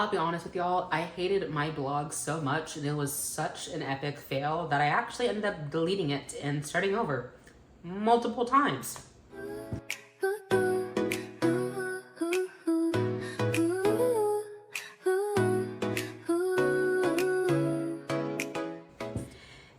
I'll be honest with y'all, I hated my blog so much and it was such an epic fail that I actually ended up deleting it and starting over multiple times.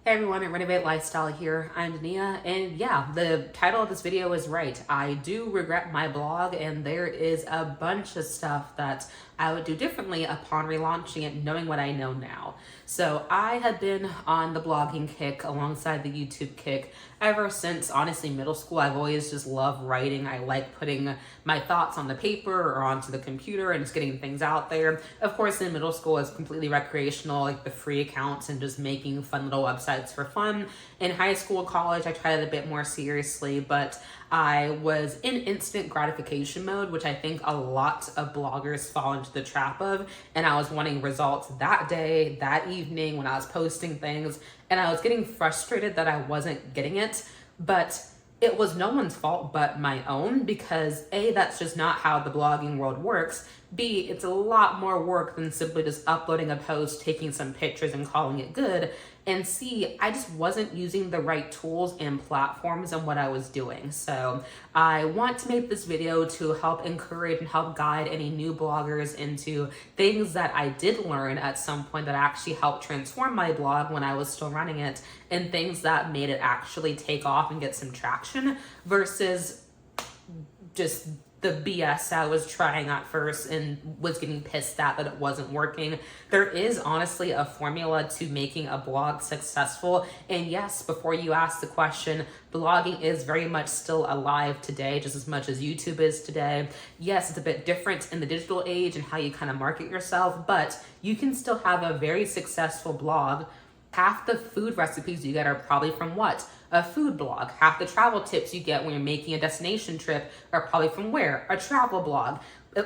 Hey everyone, at Renovate Lifestyle here. I'm Dania, and yeah, the title of this video is right. I do regret my blog, and there is a bunch of stuff that I would do differently upon relaunching it, knowing what I know now. So I have been on the blogging kick alongside the YouTube kick ever since, honestly, middle school. I've always just loved writing. I like putting my thoughts on the paper or onto the computer and just getting things out there. Of course, in middle school, it's completely recreational, like the free accounts and just making fun little websites for fun. In high school, college, I tried it a bit more seriously, but I was in instant gratification mode, which I think a lot of bloggers fall into the trap of. And I was wanting results that day, that evening when I was posting things, and I was getting frustrated that I wasn't getting it. But it was no one's fault but my own, because A, that's just not how the blogging world works. B, it's a lot more work than simply just uploading a post, taking some pictures and calling it good. And C, I just wasn't using the right tools and platforms in what I was doing. So I want to make this video to help encourage and help guide any new bloggers into things that I did learn at some point that actually helped transform my blog when I was still running it, and things that made it actually take off and get some traction versus just the BS I was trying at first and was getting pissed at that it wasn't working. There is honestly a formula to making a blog successful. And yes, before you ask the question, blogging is very much still alive today, just as much as YouTube is today. Yes, it's a bit different in the digital age and how you kind of market yourself, but you can still have a very successful blog. Half the food recipes you get are probably from what? A food blog. Half the travel tips you get when you're making a destination trip are probably from where? A travel blog.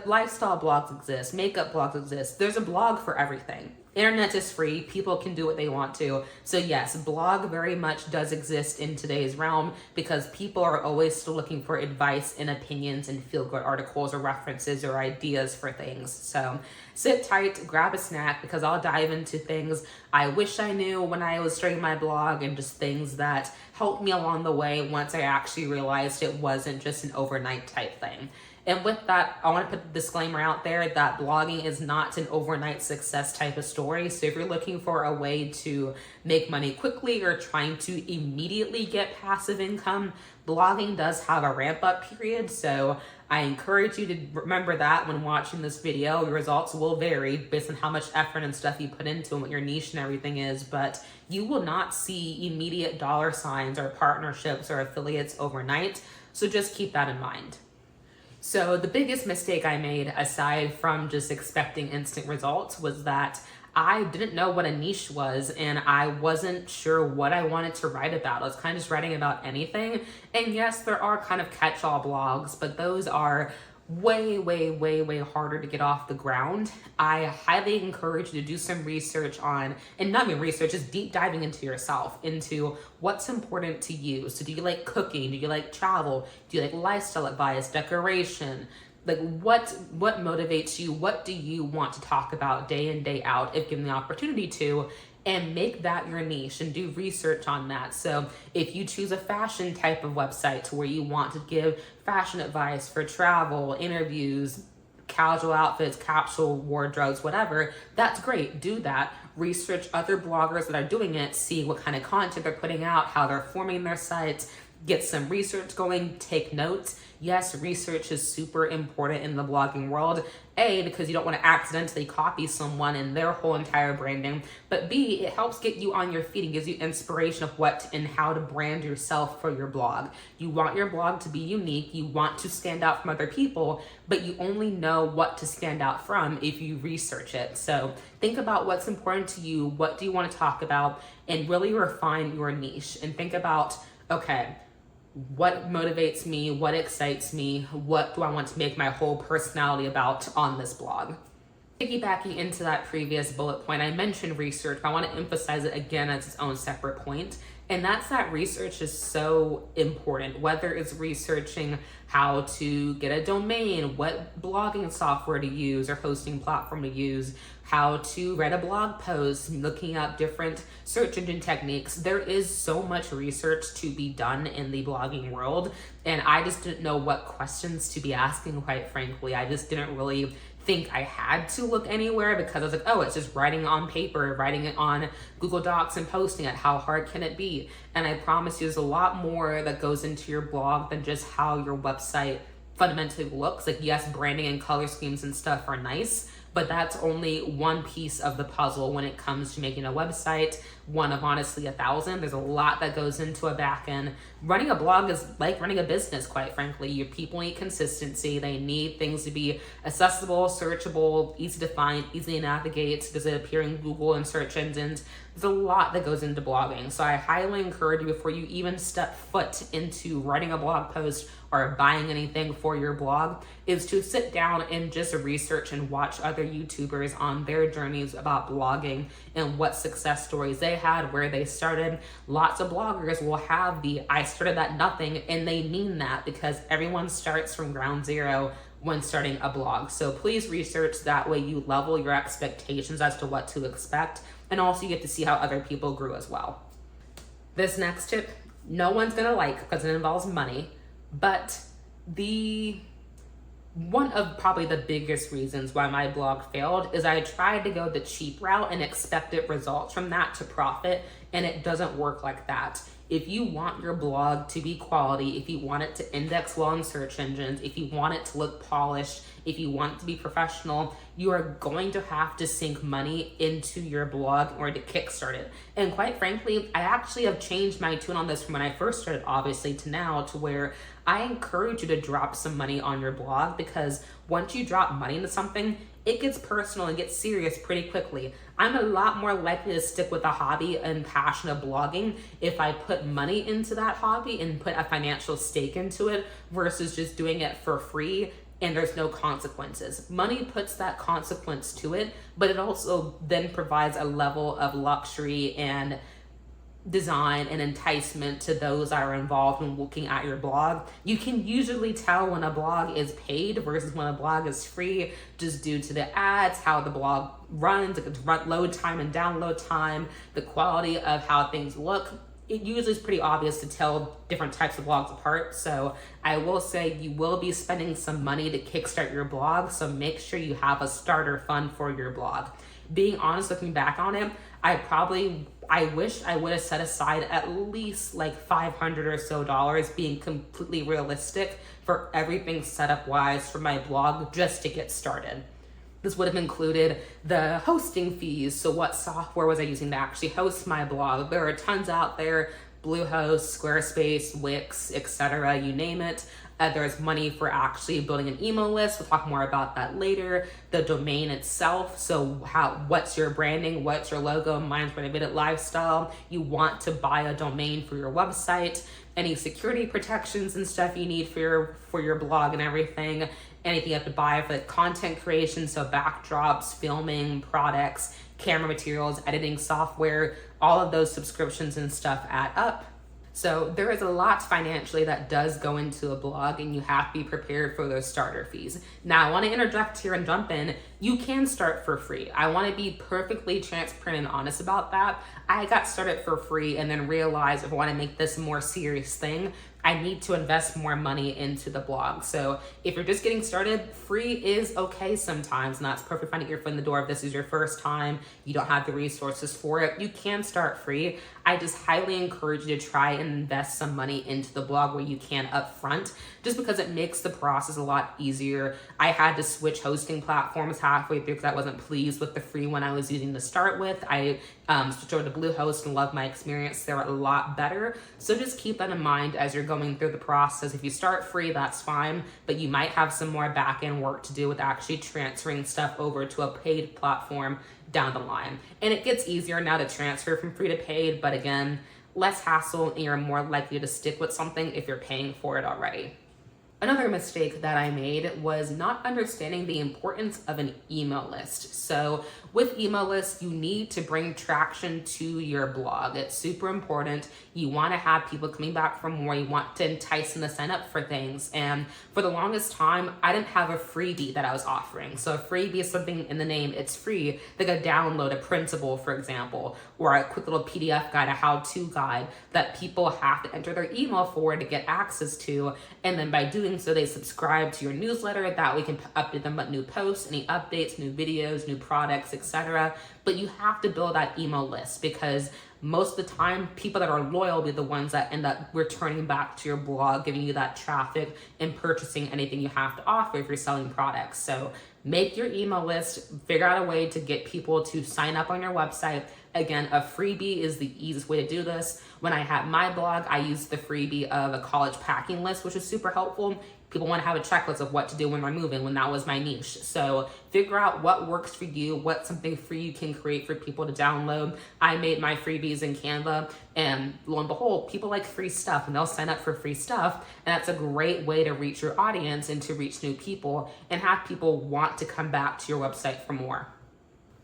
Lifestyle blogs exist, makeup blogs exist. There's a blog for everything. Internet is free, people can do what they want to. So yes, blog very much does exist in today's realm because people are always still looking for advice and opinions and feel-good articles or references or ideas for things. So sit tight, grab a snack, because I'll dive into things I wish I knew when I was starting my blog and just things that helped me along the way once I actually realized it wasn't just an overnight type thing. And with that, I want to put the disclaimer out there that blogging is not an overnight success type of story. So if you're looking for a way to make money quickly or trying to immediately get passive income, blogging does have a ramp up period. So I encourage you to remember that when watching this video. Your results will vary based on how much effort and stuff you put into and what your niche and everything is, but you will not see immediate dollar signs or partnerships or affiliates overnight. So just keep that in mind. So the biggest mistake I made, aside from just expecting instant results, was that I didn't know what a niche was and I wasn't sure what I wanted to write about. I was kind of just writing about anything. And yes, there are kind of catch-all blogs, but those are way harder to get off the ground. I highly encourage you to do some research on, and not even research, just deep diving into yourself, into what's important to you. So do you like cooking? Do you like travel? Do you like lifestyle advice, decoration? Like what motivates you? What do you want to talk about day in, day out if given the opportunity to? And make that your niche and do research on that. So if you choose a fashion type of website where you want to give fashion advice for travel, interviews, casual outfits, capsule wardrobes, whatever, that's great. Do that. Research other bloggers that are doing it, see what kind of content they're putting out, how they're forming their sites, get some research going, take notes. Yes, research is super important in the blogging world. A, because you don't want to accidentally copy someone and their whole entire branding. But B, it helps get you on your feet and gives you inspiration of what and how to brand yourself for your blog. You want your blog to be unique. You want to stand out from other people, but you only know what to stand out from if you research it. So think about what's important to you. What do you want to talk about? And really refine your niche and think about, okay, what motivates me, what excites me, what do I want to make my whole personality about on this blog. Piggybacking into that previous bullet point, I mentioned research, but I want to emphasize it again as its own separate point. And that research is so important, whether it's researching how to get a domain, what blogging software to use or hosting platform to use, how to write a blog post, looking up different search engine techniques. There is so much research to be done in the blogging world, and I just didn't know what questions to be asking, quite frankly. I just didn't really think I had to look anywhere because I was like, oh, it's just writing on paper, writing it on Google Docs and posting it. How hard can it be? And I promise you, there's a lot more that goes into your blog than just how your website fundamentally looks. Like, yes, branding and color schemes and stuff are nice, but that's only one piece of the puzzle when it comes to making a website, one of honestly 1,000. There's a lot that goes into a back end. Running a blog is like running a business, quite frankly. Your people need consistency. They need things to be accessible, searchable, easy to find, easy to navigate. Does it appear in Google and search engines? There's a lot that goes into blogging. So I highly encourage you, before you even step foot into writing a blog post or buying anything for your blog, is to sit down and just research and watch other YouTubers on their journeys about blogging and what success stories they had, where they started. Lots of bloggers will have the I started at nothing, and they mean that because everyone starts from ground zero when starting a blog. So please research, that way you level your expectations as to what to expect, and also you get to see how other people grew as well. This next tip, no one's gonna like because it involves money, but one of probably the biggest reasons why my blog failed is I tried to go the cheap route and expected results from that to profit, and it doesn't work like that. If you want your blog to be quality, if you want it to index well in search engines, if you want it to look polished, if you want it to be professional, you are going to have to sink money into your blog in order to kickstart it. And quite frankly, I actually have changed my tune on this from when I first started, obviously, to now, to where I encourage you to drop some money on your blog, because once you drop money into something, it gets personal and gets serious pretty quickly. I'm a lot more likely to stick with a hobby and passion of blogging if I put money into that hobby and put a financial stake into it versus just doing it for free and there's no consequences. Money puts that consequence to it, but it also then provides a level of luxury and design and enticement to those that are involved in looking at your blog. You can usually tell when a blog is paid versus when a blog is free, just due to the ads, how the blog runs, load time and download time, the quality of how things look. It usually is pretty obvious to tell different types of blogs apart. So I will say you will be spending some money to kickstart your blog, so make sure you have a starter fund for your blog. Being honest, looking back on it, I wish I would have set aside at least like $500 or so, being completely realistic, for everything setup wise for my blog just to get started. This would have included the hosting fees. So what software was I using to actually host my blog? There are tons out there: Bluehost, Squarespace, Wix, etc., you name it. There's money for actually building an email list. We'll talk more about that later. The domain itself. So what's your branding? What's your logo? Mine's Renovated Lifestyle. You want to buy a domain for your website. Any security protections and stuff you need for your blog and everything. Anything you have to buy for the content creation, so backdrops, filming, products, camera materials, editing software, all of those subscriptions and stuff add up. So there is a lot financially that does go into a blog, and you have to be prepared for those starter fees. Now, I want to interject here and jump in. You can start for free. I want to be perfectly transparent and honest about that. I got started for free and then realized if I want to make this a more serious thing, I need to invest more money into the blog. So if you're just getting started, free is okay sometimes, and that's perfectly fine to get your foot in the door. If this is your first time, you don't have the resources for it, you can start free. I just highly encourage you to try and invest some money into the blog where you can up front, just because it makes the process a lot easier. I had to switch hosting platforms halfway through because I wasn't pleased with the free one I was using to start with. I switched over to Bluehost and loved my experience. They're a lot better. So just keep that in mind as you're going through the process. If you start free, that's fine, but you might have some more back-end work to do with actually transferring stuff over to a paid platform down the line. And it gets easier now to transfer from free to paid, but again, less hassle, and you're more likely to stick with something if you're paying for it already. Another mistake that I made was not understanding the importance of an email list. So with email lists, you need to bring traction to your blog. It's super important. You want to have people coming back for more. You want to entice them to sign up for things. And for the longest time, I didn't have a freebie that I was offering. So a freebie is something in the name, it's free, like a download, a printable, for example, or a quick little PDF guide, a how-to guide that people have to enter their email for to get access to. And then by doing so, they subscribe to your newsletter. That we can update them about new posts, any updates, new videos, new products, etc. But you have to build that email list, because most of the time, people that are loyal will be the ones that end up returning back to your blog, giving you that traffic and purchasing anything you have to offer if you're selling products. So make your email list, figure out a way to get people to sign up on your website. Again, a freebie is the easiest way to do this. When I had my blog, I used the freebie of a college packing list, which is super helpful. People want to have a checklist of what to do when they're moving, when that was my niche. So figure out what works for you, what's something free you can create for people to download. I made my freebies in Canva, and lo and behold, people like free stuff and they'll sign up for free stuff. And that's a great way to reach your audience and to reach new people and have people want to come back to your website for more.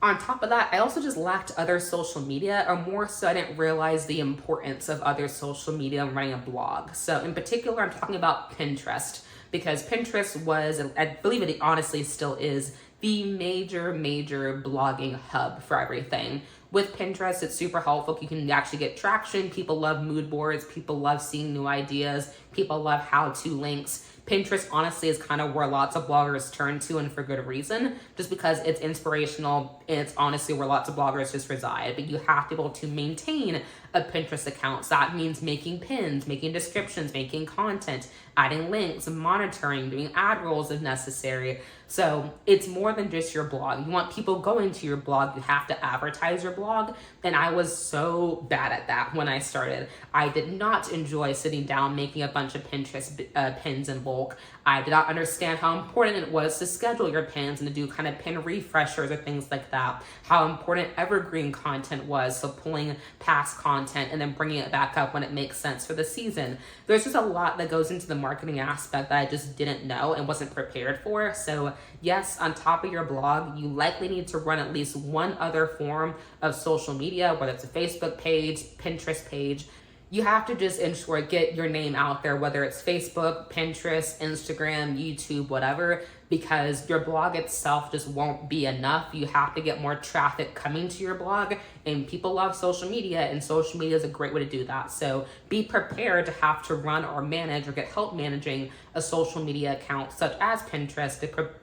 On top of that, I also just lacked other social media, or more so I didn't realize the importance of other social media when running a blog. So in particular, I'm talking about Pinterest, because Pinterest was, I believe it honestly still is, the major blogging hub for everything. With Pinterest, it's super helpful. You can actually get traction. People love mood boards. People love seeing new ideas. People love how-to links. Pinterest honestly is kind of where lots of bloggers turn to, and for good reason, just because it's inspirational and it's honestly where lots of bloggers just reside. But you have to be able to maintain a Pinterest account. So that means making pins, making descriptions, making content, adding links, monitoring, doing ad rolls if necessary. So it's more than just your blog. You want people going to your blog. You have to advertise your blog. And I was so bad at that when I started. I did not enjoy sitting down making a bunch of Pinterest pins in bulk. I did not understand how important it was to schedule your pins and to do kind of pin refreshers or things like that. How important evergreen content was, so pulling past content and then bringing it back up when it makes sense for the season. There's just a lot that goes into the marketing aspect that I just didn't know and wasn't prepared for. So yes, on top of your blog, you likely need to run at least one other form of social media, whether it's a Facebook page, Pinterest page. You have to just ensure, get your name out there, whether it's Facebook, Pinterest, Instagram, YouTube, whatever, because your blog itself just won't be enough. You have to get more traffic coming to your blog, and people love social media, and social media is a great way to do that. So be prepared to have to run or manage or get help managing a social media account such as Pinterest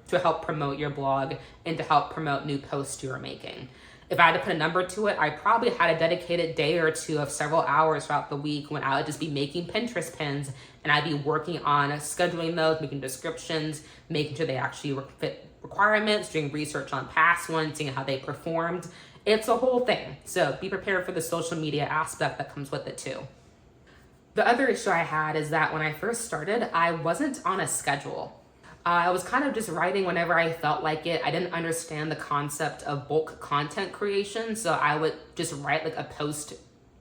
to help promote your blog and to help promote new posts you are making. If I had to put a number to it, I probably had a dedicated day or two of several hours throughout the week when I would just be making Pinterest pins, and I'd be working on scheduling those, making descriptions, making sure they actually fit requirements, doing research on past ones, seeing how they performed. It's a whole thing. So be prepared for the social media aspect that comes with it too. The other issue I had is that when I first started, I wasn't on a schedule. I was kind of just writing whenever I felt like it. I didn't understand the concept of bulk content creation, so I would just write like a post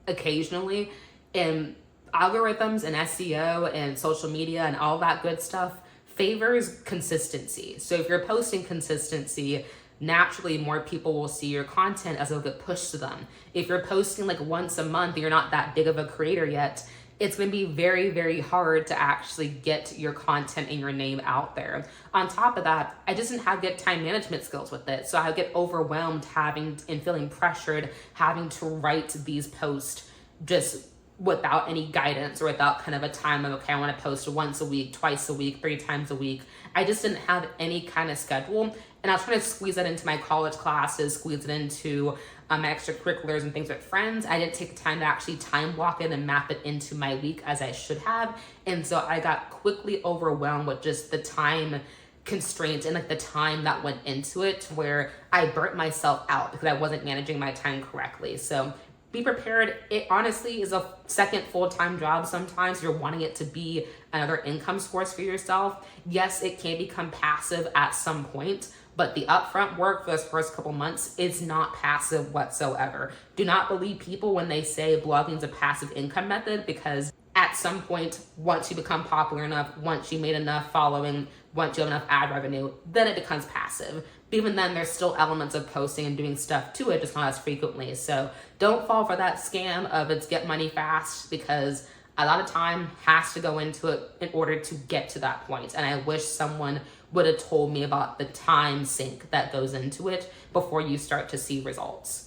occasionally. And algorithms and SEO and social media and all that good stuff favors consistency. So if you're posting consistency, naturally more people will see your content as it'll get pushed to them. If you're posting like once a month and you're not that big of a creator yet, it's going to be very hard to actually get your content and your name out there. On top of that, I just didn't have good time management skills with it. So I would get overwhelmed and feeling pressured, having to write these posts just without any guidance or without kind of a time of, okay, I want to post once a week, twice a week, 3 times a week. I just didn't have any kind of schedule. And I was trying to squeeze that into my college classes, squeeze it into my extracurriculars and things with friends. I didn't take the time to actually time block it and map it into my week as I should have. And so I got quickly overwhelmed with just the time constraints and like the time that went into it, where I burnt myself out because I wasn't managing my time correctly. So be prepared. It honestly is a second full-time job sometimes. You're wanting it to be another income source for yourself. Yes, it can become passive at some point, but the upfront work for those first couple months is not passive whatsoever. Do not believe people when they say blogging is a passive income method, because at at some point, once you become popular enough, once you made enough following, once you have enough ad revenue, then it becomes passive. But even then, there's still elements of posting and doing stuff to it, just not as frequently. So don't fall for that scam of it's get money fast, because a lot of time has to go into it in order to get to that point. And I wish someone would have told me about the time sink that goes into it before you start to see results.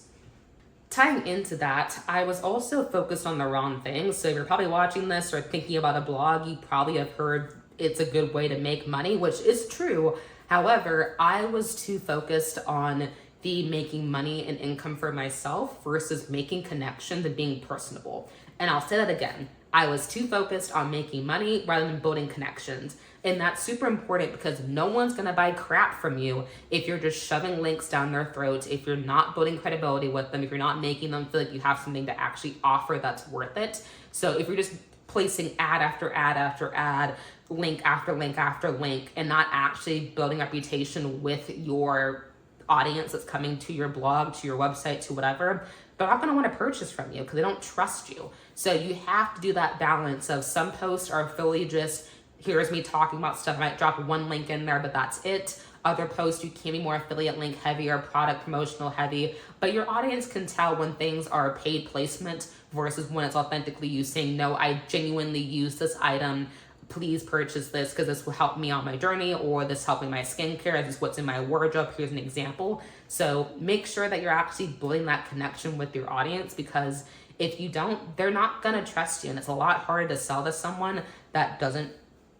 Tying into that, I was also focused on the wrong things. So if you're probably watching this or thinking about a blog, you probably have heard it's a good way to make money, which is true. However, I was too focused on the making money and income for myself versus making connections and being personable. And I'll say that again. I was too focused on making money rather than building connections. And that's super important because no one's gonna buy crap from you if you're just shoving links down their throats, if you're not building credibility with them, if you're not making them feel like you have something to actually offer that's worth it. So if you're just placing ad after ad after ad, link after link after link, and not actually building reputation with your audience that's coming to your blog, to your website, to whatever, they're not gonna wanna purchase from you because they don't trust you. So you have to do that balance of some posts are fully just, here's me talking about stuff. I might drop one link in there, but that's it. Other posts, you can be more affiliate link heavy or product promotional heavy, but your audience can tell when things are paid placement versus when it's authentically you saying, no, I genuinely use this item. Please purchase this because this will help me on my journey, or this helping my skincare. This is what's in my wardrobe. Here's an example. So make sure that you're actually building that connection with your audience, because if you don't, they're not gonna trust you. And it's a lot harder to sell to someone that doesn't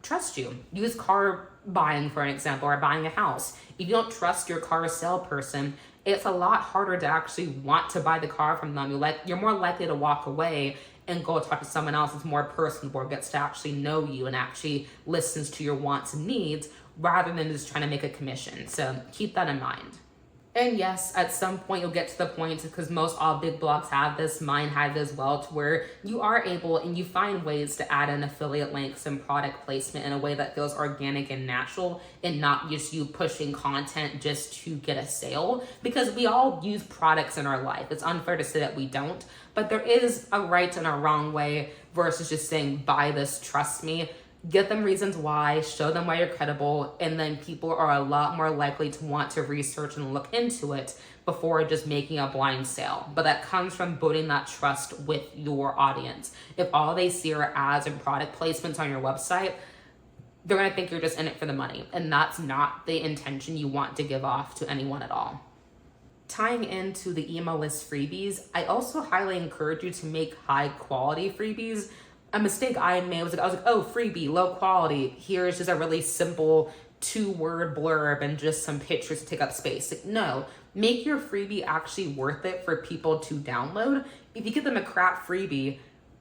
trust you. Use car buying for an example, or buying a house. If you don't trust your car salesperson, it's a lot harder to actually want to buy the car from them. You're more likely to walk away and go talk to someone else that's more personable, gets to actually know you and actually listens to your wants and needs rather than just trying to make a commission. So keep that in mind. And yes, at some point you'll get to the point, because most all big blogs have this, mine had it as well, to where you are able and you find ways to add in affiliate links and product placement in a way that feels organic and natural, and not just you pushing content just to get a sale, because we all use products in our life. It's unfair to say that we don't, but there is a right and a wrong way versus just saying, buy this, trust me. Get them reasons why, show them why you're credible, and then people are a lot more likely to want to research and look into it before just making a blind sale. But that comes from building that trust with your audience. If all they see are ads and product placements on your website, they're gonna think you're just in it for the money, and that's not the intention you want to give off to anyone at all. Tying into the email list freebies, I also highly encourage you to make high quality freebies. A mistake I made was I was like, oh, freebie, low quality. Here's just a really simple 2-word blurb and just some pictures to take up space. Like, no, make your freebie actually worth it for people to download. If you give them a crap freebie,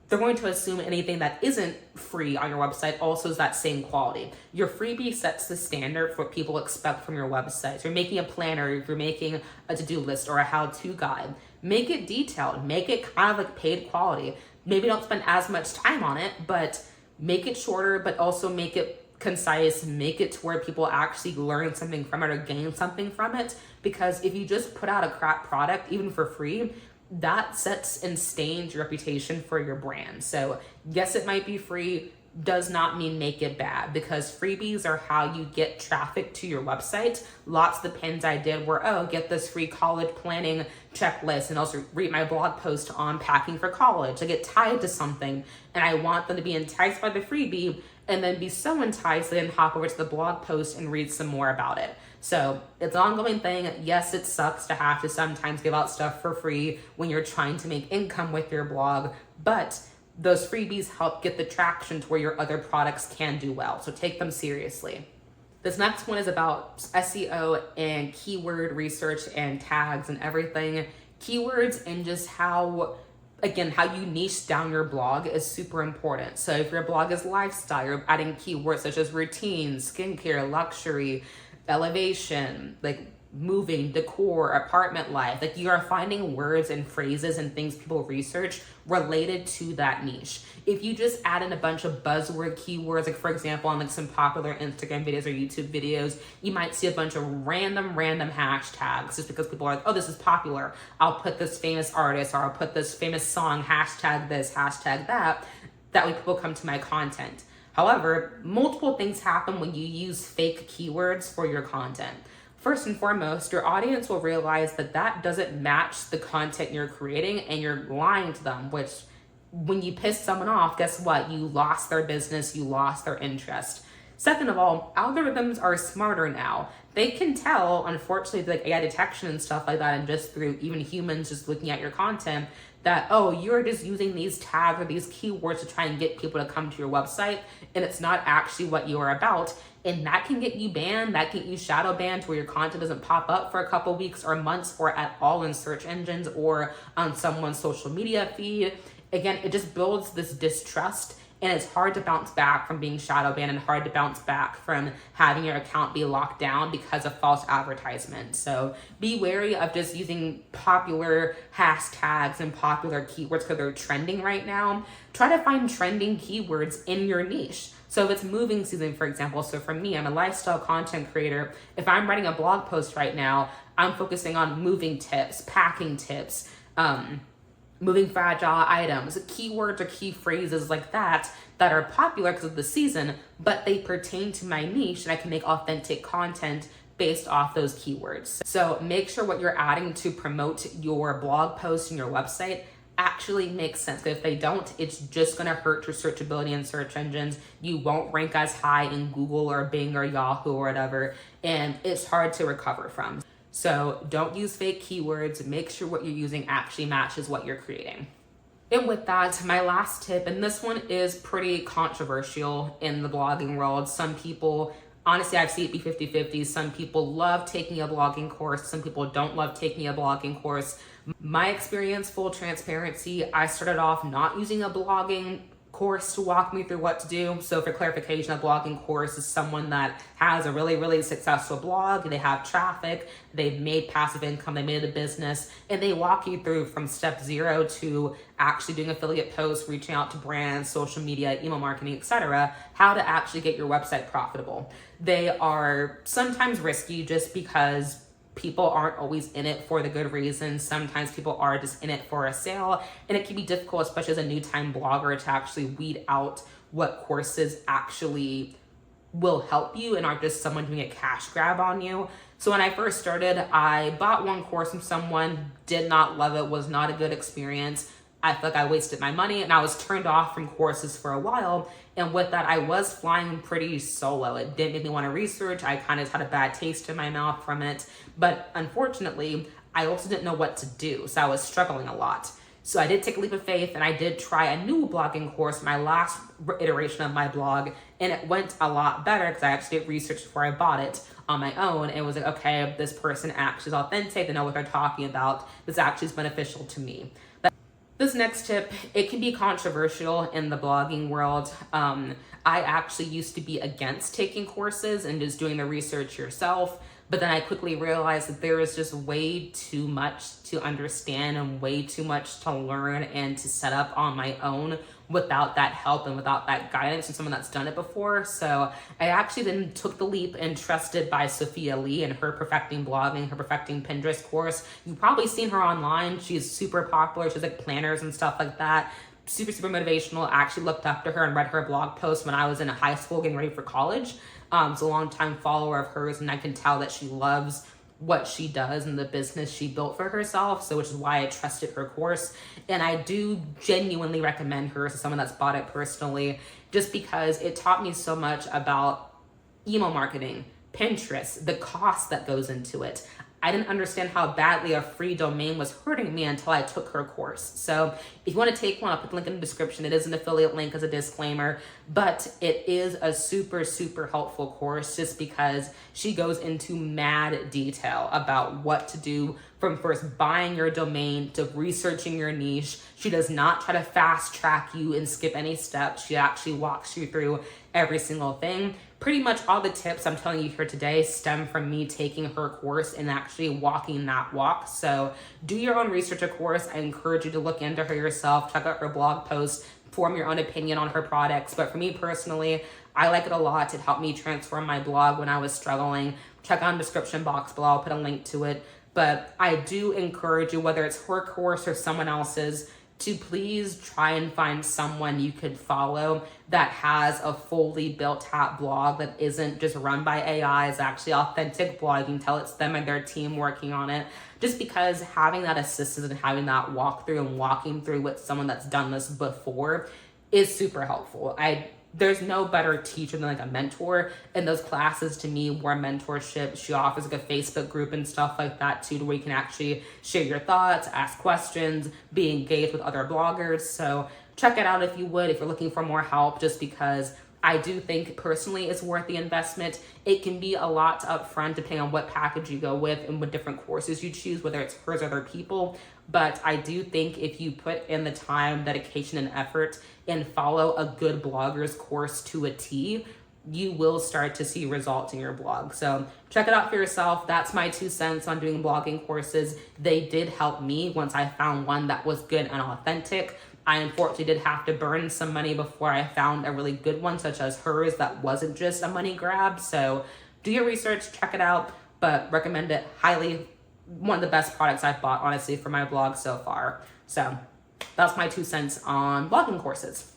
they're going to assume anything that isn't free on your website also is that same quality. Your freebie sets the standard for what people expect from your website. If you're making a planner, if you're making a to-do list or a how-to guide, make it detailed, make it kind of like paid quality. Maybe don't spend as much time on it, but make it shorter, but also make it concise, make it to where people actually learn something from it or gain something from it. Because if you just put out a crap product, even for free, that sets and stains your reputation for your brand. So yes, it might be free, does not mean make it bad, because freebies are how you get traffic to your website. Lots of the pins I did were, oh, get this free college planning checklist, and also read my blog post on packing for college. I get tied to something and I want them to be enticed by the freebie and then be so enticed they then hop over to the blog post and read some more about it. So it's an ongoing thing. Yes, it sucks to have to sometimes give out stuff for free when you're trying to make income with your blog, but those freebies help get the traction to where your other products can do well. So take them seriously. This next one is about SEO and keyword research and tags and everything. Keywords and just how you niche down your blog is super important. So if your blog is lifestyle, you're adding keywords such as routine, skincare, luxury, elevation, like moving, decor, apartment life. Like, you are finding words and phrases and things people research related to that niche. If you just add in a bunch of buzzword keywords, like for example, on like some popular Instagram videos or YouTube videos, you might see a bunch of random hashtags just because people are like, oh, this is popular. I'll put this famous artist, or I'll put this famous song, hashtag this, hashtag that. that way people come to my content. However, multiple things happen when you use fake keywords for your content. First and foremost, your audience will realize that that doesn't match the content you're creating and you're lying to them, which when you piss someone off, guess what? You lost their business, you lost their interest. Second of all, algorithms are smarter now. They can tell, unfortunately, like AI detection and stuff like that, and just through even humans just looking at your content, that, oh, you're just using these tags or these keywords to try and get people to come to your website, and it's not actually what you are about. And that can get you banned, that can get you shadow banned to where your content doesn't pop up for a couple weeks or months or at all in search engines or on someone's social media feed. Again, it just builds this distrust, and it's hard to bounce back from being shadow banned and hard to bounce back from having your account be locked down because of false advertisement. So be wary of just using popular hashtags and popular keywords because they're trending right now. Try to find trending keywords in your niche. So if it's moving season, for example, so for me, I'm a lifestyle content creator. If I'm writing a blog post right now, I'm focusing on moving tips, packing tips, moving fragile items, keywords or key phrases like that that are popular because of the season, but they pertain to my niche and I can make authentic content based off those keywords. So make sure what you're adding to promote your blog post and your website actually makes sense. Because if they don't, it's just gonna hurt your searchability in search engines. You won't rank as high in Google or Bing or Yahoo or whatever, and it's hard to recover from. So don't use fake keywords. Make sure what you're using actually matches what you're creating. And with that, my last tip, and this one is pretty controversial in the blogging world. Some people, honestly, I've seen it be 50-50. Some people love taking a blogging course. Some people don't love taking a blogging course. My experience, full transparency, I started off not using a blogging course to walk me through what to do. So for clarification, a blogging course is someone that has a really, really successful blog. They have traffic, they've made passive income, they made it a business, and they walk you through from step 0 to actually doing affiliate posts, reaching out to brands, social media, email marketing, etc., how to actually get your website profitable. They are sometimes risky just because people aren't always in it for the good reasons. Sometimes people are just in it for a sale, and it can be difficult, especially as a new time blogger, to actually weed out what courses actually will help you and aren't just someone doing a cash grab on you. So when I first started, I bought one course from someone, did not love it, was not a good experience. I felt like I wasted my money, and I was turned off from courses for a while. And with that, I was flying pretty solo. It didn't make me want to research. I kind of had a bad taste in my mouth from it. But unfortunately, I also didn't know what to do. So I was struggling a lot. So I did take a leap of faith, and I did try a new blogging course, my last iteration of my blog, and it went a lot better because I actually did research before I bought it on my own. And it was like, okay, this person actually is authentic. They know what they're talking about. This actually is beneficial to me. This next tip, it can be controversial in the blogging world. I actually used to be against taking courses and just doing the research yourself, but then I quickly realized that there is just way too much to understand and way too much to learn and to set up on my own without that help and without that guidance from someone that's done it before. So I actually then took the leap and trusted by Sophia Lee and her Perfecting Blogging, her Perfecting Pinterest course. You've probably seen her online. She's super popular. She's like planners and stuff like that. Super, super motivational. I actually looked up to her and read her blog posts when I was in high school getting ready for college. It's a long-time follower of hers, and I can tell that she loves what she does and the business she built for herself, so which is why I trusted her course. And I do genuinely recommend her to someone that's bought it personally, just because it taught me so much about email marketing, Pinterest, the cost that goes into it. I didn't understand how badly a free domain was hurting me until I took her course. So if you want to take one, I'll put the link in the description. It is an affiliate link as a disclaimer, but it is a super, super helpful course just because she goes into mad detail about what to do from first buying your domain to researching your niche. She does not try to fast track you and skip any steps. She actually walks you through every single thing. Pretty much all the tips I'm telling you here today stem from me taking her course and actually walking that walk. So do your own research, of course. I encourage you to look into her yourself, check out her blog posts, form your own opinion on her products. But for me personally, I like it a lot. It helped me transform my blog when I was struggling. Check out the description box below. I'll put a link to it. But I do encourage you, whether it's her course or someone else's, to please try and find someone you could follow that has a fully built out blog that isn't just run by AI, is actually authentic blog. You can tell it's them and their team working on it. Just because having that assistance and having that walkthrough and walking through with someone that's done this before is super helpful. There's no better teacher than like a mentor. In those classes, to me, were mentorship. She offers like a Facebook group and stuff like that too, where you can actually share your thoughts, ask questions, be engaged with other bloggers. So check it out if you would, if you're looking for more help, just because I do think personally it's worth the investment. It can be a lot upfront depending on what package you go with and what different courses you choose, whether it's hers or other people. But I do think if you put in the time, dedication, and effort and follow a good blogger's course to a T, you will start to see results in your blog. So check it out for yourself. That's my 2 cents on doing blogging courses. They did help me once I found one that was good and authentic. I unfortunately did have to burn some money before I found a really good one, such as hers, that wasn't just a money grab. So do your research, check it out, but recommend it highly. One of the best products I've bought, honestly, for my blog so far. So that's my 2 cents on blogging courses.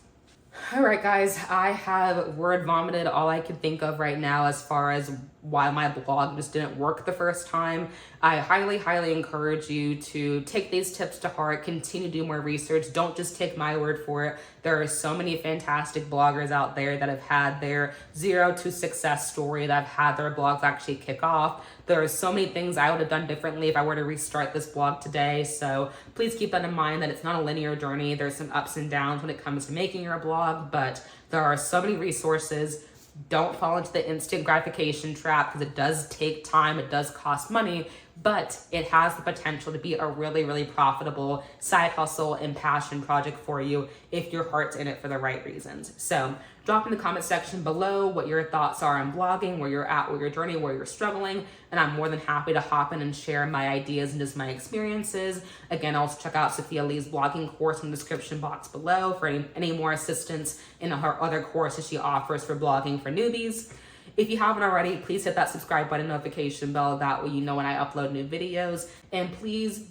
All right, guys, I have word vomited all I can think of right now as far as why my blog just didn't work the first time. I highly, highly encourage you to take these tips to heart, continue to do more research. Don't just take my word for it. There are so many fantastic bloggers out there that have had their 0 to success story, that have had their blogs actually kick off. There are so many things I would have done differently if I were to restart this blog today. So please keep that in mind, that it's not a linear journey. There's some ups and downs when it comes to making your blog, but there are so many resources. Don't fall into the instant gratification trap, because it does take time, it does cost money, but it has the potential to be a really, really profitable side hustle and passion project for you if your heart's in it for the right reasons. So drop in the comment section below what your thoughts are on blogging, where you're at with your journey, where you're struggling, and I'm more than happy to hop in and share my ideas and just my experiences. Again, also check out Sophia Lee's blogging course in the description box below for any more assistance in her other courses she offers for blogging for newbies. If you haven't already, please hit that subscribe button, notification bell. That way you know when I upload new videos. And please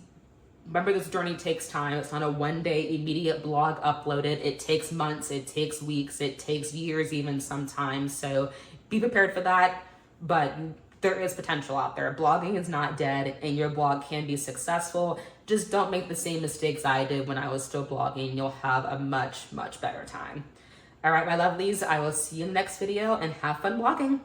remember, this journey takes time. It's not a one-day immediate blog uploaded. It takes months, it takes weeks, it takes years even sometimes. So be prepared for that. But there is potential out there. Blogging is not dead, and your blog can be successful. Just don't make the same mistakes I did when I was still blogging. You'll have a much, much better time. All right, my lovelies, I will see you in the next video, and have fun blogging.